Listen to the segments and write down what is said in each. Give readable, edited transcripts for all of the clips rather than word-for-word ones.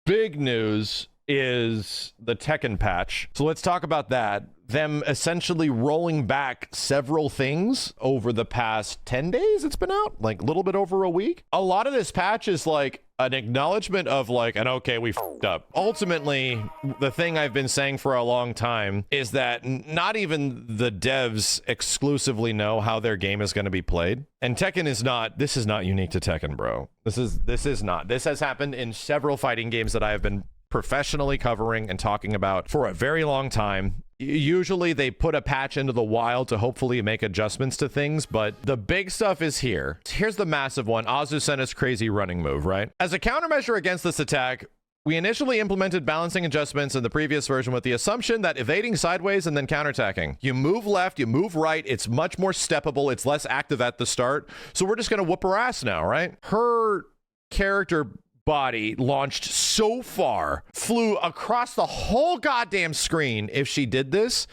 Big news is the Tekken patch. So let's talk about that. Them essentially rolling back several things over the past 10 days it's been out, like a little bit over a week. A lot of this patch is like an acknowledgement of like an okay, we f***ed up. Ultimately, the thing I've been saying for a long time is that not even the devs exclusively know how their game is going to be played. And Tekken is not, this is not unique to Tekken, bro. This is not. This has happened in several fighting games that I have been professionally covering and talking about for a very long time. Usually they put a patch into the wild to hopefully make adjustments to things, but the big stuff is here. Here's the massive one. Azucena's crazy running move, right? As a countermeasure against this attack, we initially implemented balancing adjustments in the previous version with the assumption that evading sideways and then counterattacking. You move left, you move right, it's much more steppable, it's less active at the start, so we're just gonna whoop her ass now, right? Her character body launched so far, flew across the whole goddamn screen if she did this,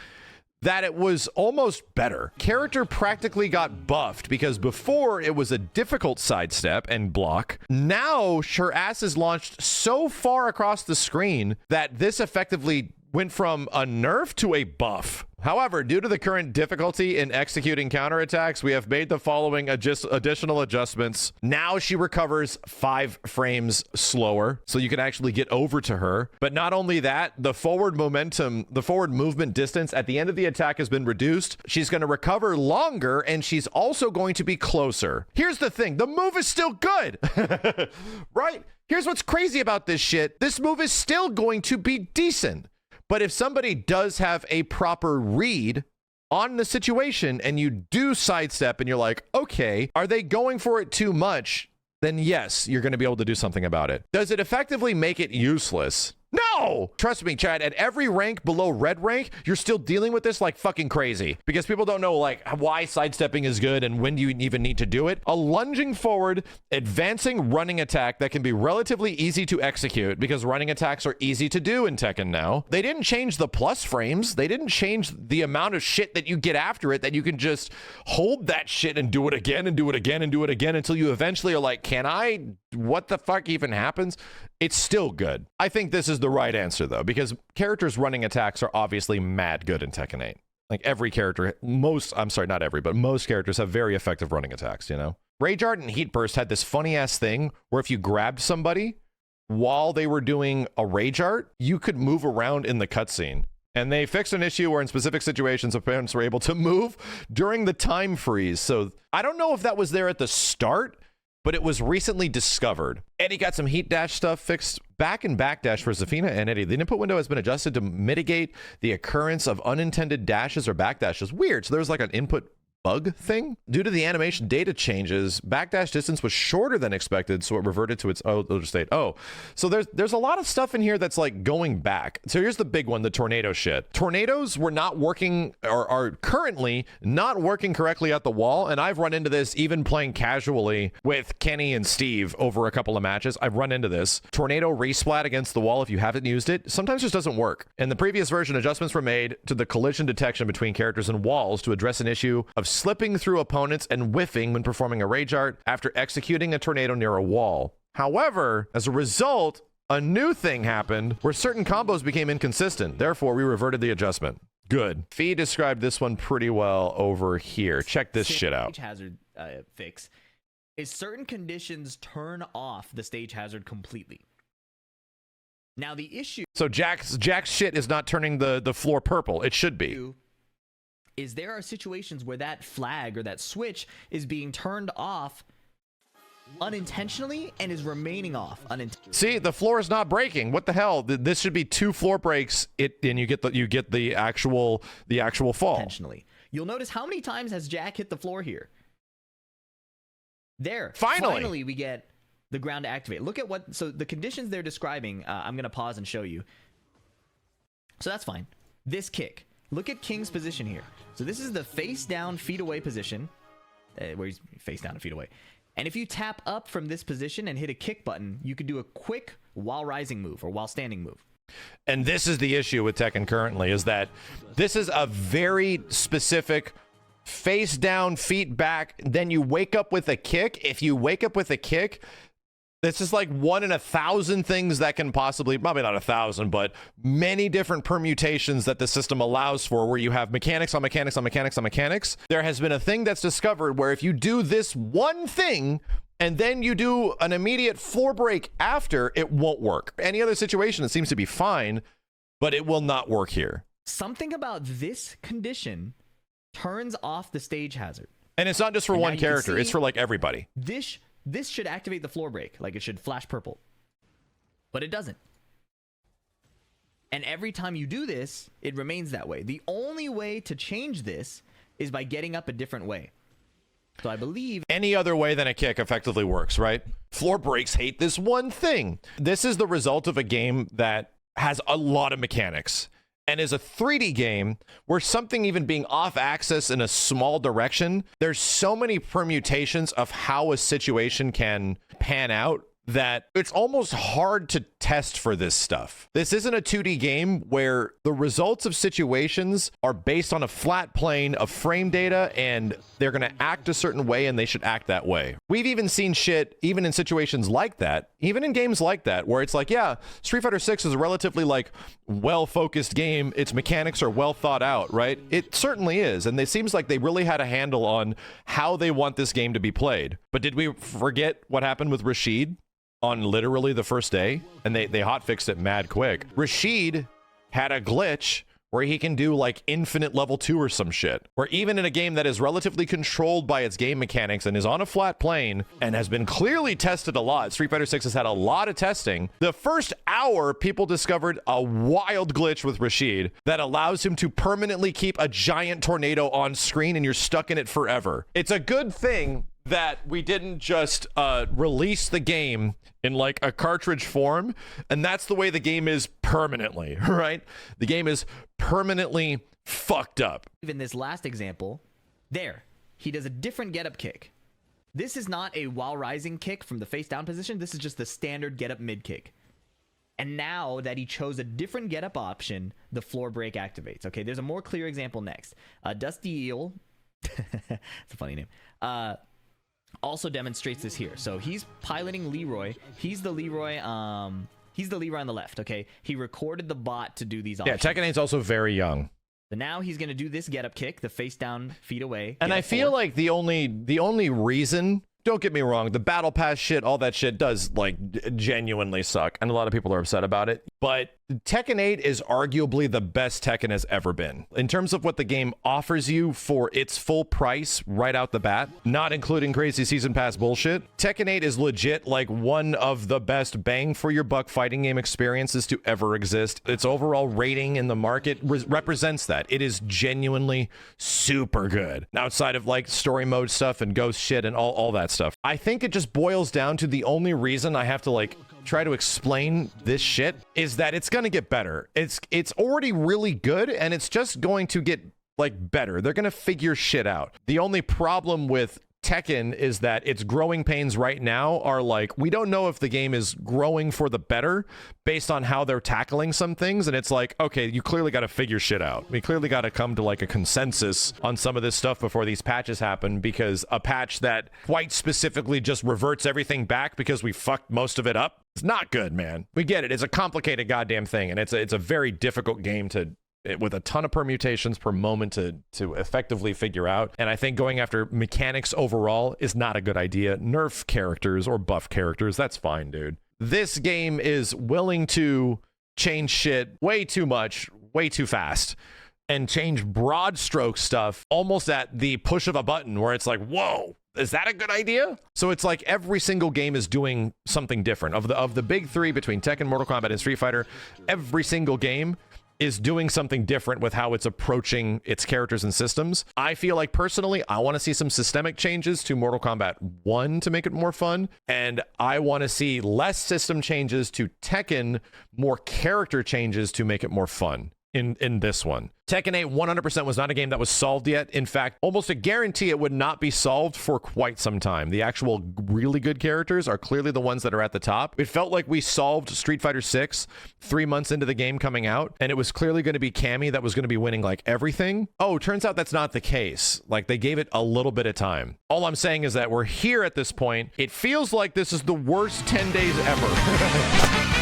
that it was almost better. Character practically got buffed because before it was a difficult sidestep and block. Now her ass is launched so far across the screen that this effectively went from a nerf to a buff. However, due to the current difficulty in executing counterattacks, we have made the following additional adjustments. Now she recovers 5 frames slower, so you can actually get over to her. But not only that, the forward momentum, the forward movement distance at the end of the attack has been reduced. She's going to recover longer, and she's also going to be closer. Here's the thing. The move is still good, right? Here's what's crazy about this shit. This move is still going to be decent. But if somebody does have a proper read on the situation and you do sidestep and you're like, okay, are they going for it too much? Then yes, you're going to be able to do something about it. Does it effectively make it useless? No! Trust me, Chad, at every rank below red rank, you're still dealing with this like fucking crazy because people don't know like why sidestepping is good and when do you even need to do it. A lunging forward, advancing running attack that can be relatively easy to execute because running attacks are easy to do in Tekken now. They didn't change the plus frames. They didn't change the amount of shit that you get after it, that you can just hold that shit and do it again and do it again and do it again until you eventually are like, can I? What the fuck even happens? It's still good. I think this is the right answer though, because characters running attacks are obviously mad good in Tekken 8. Like every character, I'm sorry, not every, but most characters have very effective running attacks, you know? Rage Art and Heat Burst had this funny ass thing where if you grabbed somebody while they were doing a Rage Art, you could move around in the cutscene. And they fixed an issue where in specific situations, opponents were able to move during the time freeze. So I don't know if that was there at the start, but it was recently discovered. Eddie got some heat dash stuff fixed. Back and backdash for Zafina and Eddie. The input window has been adjusted to mitigate the occurrence of unintended dashes or backdashes. Weird. So there's like an input bug thing. Due to the animation data changes, backdash distance was shorter than expected, so it reverted to its older state. Oh, so there's a lot of stuff in here that's like going back. So here's the big one, the tornado shit. Tornadoes were not working, or are currently not working correctly at the wall, and I've run into this even playing casually with Kenny and Steve over a couple of matches. I've run into this. Tornado resplat against the wall if you haven't used it sometimes just doesn't work. In the previous version, adjustments were made to the collision detection between characters and walls to address an issue of slipping through opponents and whiffing when performing a Rage Art after executing a tornado near a wall. However, as a result, a new thing happened where certain combos became inconsistent. Therefore, we reverted the adjustment. Good. Fee described this one pretty well over here. Check this shit out. Stage hazard fix is certain conditions turn off the stage hazard completely. Now the issue... So Jack's shit is not turning the floor purple. It should be. Is there are situations where that flag or that switch is being turned off unintentionally and is remaining off unintentionally. See, the floor is not breaking. What the hell? This should be 2 floor breaks. And you get the actual fall. Intentionally. You'll notice how many times has Jack hit the floor here. There. Finally we get the ground to activate. Look at what. So the conditions they're describing. I'm gonna pause and show you. So that's fine. This kick. Look at King's position here. So this is the face down, feet away position, where he's face down and feet away. And if you tap up from this position and hit a kick button, you could do a quick while rising move or while standing move. And this is the issue with Tekken currently, is that this is a very specific face down, feet back, then you wake up with a kick. If you wake up with a kick, this is like 1 in 1,000 things that can possibly, probably not 1,000, but many different permutations that the system allows for, where you have mechanics on mechanics on mechanics on mechanics. There has been a thing that's discovered where if you do this one thing and then you do an immediate floor break after, it won't work. Any other situation, it seems to be fine, but it will not work here. Something about this condition turns off the stage hazard. And it's not just for one character, it's for like everybody. This should activate the floor break, like it should flash purple, but it doesn't. And every time you do this, it remains that way. The only way to change this is by getting up a different way. So I believe any other way than a kick effectively works, right? Floor breaks hate this one thing. This is the result of a game that has a lot of mechanics and is a 3D game where something even being off axis in a small direction, there's so many permutations of how a situation can pan out that it's almost hard to test for this stuff. This isn't a 2D game where the results of situations are based on a flat plane of frame data and they're going to act a certain way and they should act that way. We've even seen shit, even in situations like that, even in games like that, where it's like, yeah, Street Fighter 6 is a relatively like well-focused game. Its mechanics are well thought out, right? It certainly is. And it seems like they really had a handle on how they want this game to be played. But did we forget what happened with Rashid on literally the first day? And they hotfixed it mad quick. Rashid had a glitch where he can do like infinite level 2 or some shit, where even in a game that is relatively controlled by its game mechanics and is on a flat plane and has been clearly tested a lot, Street Fighter 6 has had a lot of testing. The first hour, people discovered a wild glitch with Rashid that allows him to permanently keep a giant tornado on screen and you're stuck in it forever. It's a good thing that we didn't just release the game in like a cartridge form, and that's the way the game is permanently, right? The game is permanently fucked up. Even this last example, there, he does a different get-up kick. This is not a while rising kick from the face down position. This is just the standard get-up mid kick. And now that he chose a different get-up option, the floor break activates. Okay, there's a more clear example next. Dusty Eel, it's a funny name, also demonstrates this here. So he's piloting Leroy. He's the Leroy on the left, okay? He recorded the bot to do these options. Yeah, Tekken 8's also very young. So now he's going to do this get-up kick, the face down, feet away. And I feel like the only reason, don't get me wrong, the battle pass shit, all that shit does like genuinely suck, and a lot of people are upset about it. But Tekken 8 is arguably the best Tekken has ever been. In terms of what the game offers you for its full price right out the bat, not including crazy season pass bullshit, Tekken 8 is legit like one of the best bang for your buck fighting game experiences to ever exist. Its overall rating in the market represents that. It is genuinely super good. Outside of like story mode stuff and ghost shit and all that stuff. I think it just boils down to the only reason I have to like try to explain this shit is that it's going to get better. It's already really good and it's just going to get like better. They're going to figure shit out. The only problem with Tekken is that its growing pains right now are like, we don't know if the game is growing for the better based on how they're tackling some things. And it's like, okay, you clearly got to figure shit out. We clearly got to come to like a consensus on some of this stuff before these patches happen, because a patch that quite specifically just reverts everything back because we fucked most of it up, it's not good, man. We get it. It's a complicated goddamn thing. And it's a very difficult game with a ton of permutations per moment to effectively figure out. And I think going after mechanics overall is not a good idea. Nerf characters or buff characters, that's fine, dude. This game is willing to change shit way too much, way too fast, and change broad stroke stuff almost at the push of a button, where it's like, whoa, is that a good idea? So it's like every single game is doing something different. Of the big three between Tekken, Mortal Kombat, and Street Fighter, every single game is doing something different with how it's approaching its characters and systems. I feel like personally, I want to see some systemic changes to Mortal Kombat 1 to make it more fun. And I want to see less system changes to Tekken, more character changes to make it more fun. in this one. Tekken 8 100% was not a game that was solved yet. In fact, almost a guarantee it would not be solved for quite some time. The actual really good characters are clearly the ones that are at the top. It felt like we solved Street Fighter 6 3 months into the game coming out, and it was clearly going to be Cammy that was going to be winning like everything. Oh, turns out that's not the case. Like, they gave it a little bit of time. All I'm saying is that we're here at this point. It feels like this is the worst 10 days ever.